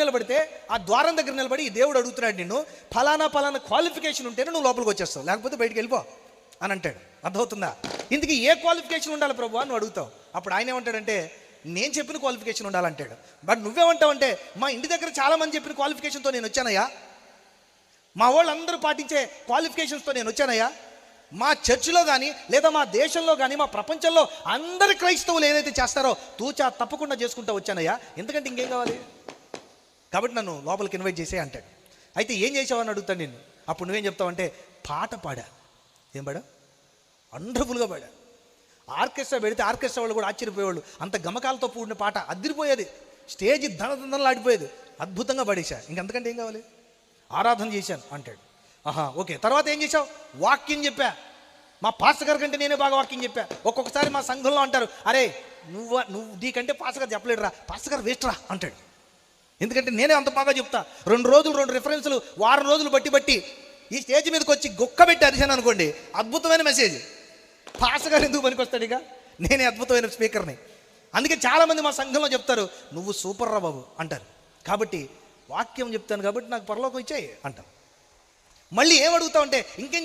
నిలబడితే ఆ ద్వారం దగ్గర నిలబడి ఈ దేవుడు అడుగుతున్నాడు నిన్ను, ఫలానా ఫలానా క్వాలిఫికేషన్ ఉంటేనే నువ్వు లోపలికి వచ్చేస్తావు, లేకపోతే బయటికి వెళ్ళిపో అని అంటాడు. అర్థమవుతుందా? ఇందుకు ఏ క్వాలిఫికేషన్ ఉండాలి ప్రభు అని నువ్వు అడుగుతావు. అప్పుడు ఆయన ఏమంటాడంటే నేను చెప్పిన క్వాలిఫికేషన్ ఉండాలంటాడు. బట్ నువ్వేమంటావంటే మా ఇంటి దగ్గర చాలామంది చెప్పిన క్వాలిఫికేషన్తో నేను వచ్చానయ్యా, మా వాళ్ళందరూ పాటించే క్వాలిఫికేషన్స్తో నేను వచ్చానయ్యా, మా చర్చిలో కానీ లేదా మా దేశంలో కానీ మా ప్రపంచంలో అందరి క్రైస్తవులు ఏదైతే చేస్తారో తూచా తప్పకుండా చేసుకుంటూ వచ్చానయ్యా, ఎందుకంటే ఇంకేం కావాలి, కాబట్టి నన్ను లోపలికి ఇన్వైట్ చేసే అంటాడు. అయితే ఏం చేసావని అడుగుతాను నేను. అప్పుడు నువ్వేం చెప్తావంటే పాట పాడా. ఏం పాడా? వండర్ఫుల్గా పాడా. ఆర్కెస్ట్రా పెడితే ఆర్కెస్ట్రా వాళ్ళు కూడా ఆశ్చర్యపోయేవాళ్ళు, అంత గమకాలతో కూడిన పాట అదిరిపోయేది, స్టేజ్ దండలాడిపోయేది, అద్భుతంగా పాడేశా, ఇంకంతకంటే ఏం కావాలి, ఆరాధన చేశాను అంటాడు. ఆహా ఓకే, తర్వాత ఏం చేశావు? వాక్యం చెప్పా, మా పాస్టర్ గారి కంటే నేనే బాగా వాక్యం చెప్పా. ఒక్కొక్కసారి మా సంఘంలో అంటారు, అరే నువ్వు నీకంటే పాస్టర్ గారు చెప్పలేడురా, పాస్టర్ గారు వేస్ట్ రా అంటాడు. ఎందుకంటే నేనే అంత బాగా చెప్తా. 2 రోజులు 2 రిఫరెన్సులు వారం రోజులు బట్టి ఈ స్టేజ్ మీదకి వచ్చి గొక్క పెట్టి అరిశాను అనుకోండి, అద్భుతమైన మెసేజ్. పాస్టర్ గారు ఎందుకు పనికొస్తాడు? ఇక నేనే అద్భుతమైన స్పీకర్ని. అందుకే చాలామంది మా సంఘంలో చెప్తారు, నువ్వు సూపర్ రా బాబు అంటారు. కాబట్టి వాక్యం చెప్తాను కాబట్టి నాకు పరలోకం ఇచ్చాయి అంటాం. మళ్ళీ ఏం అడుగుతావు అంటే ఇంకేం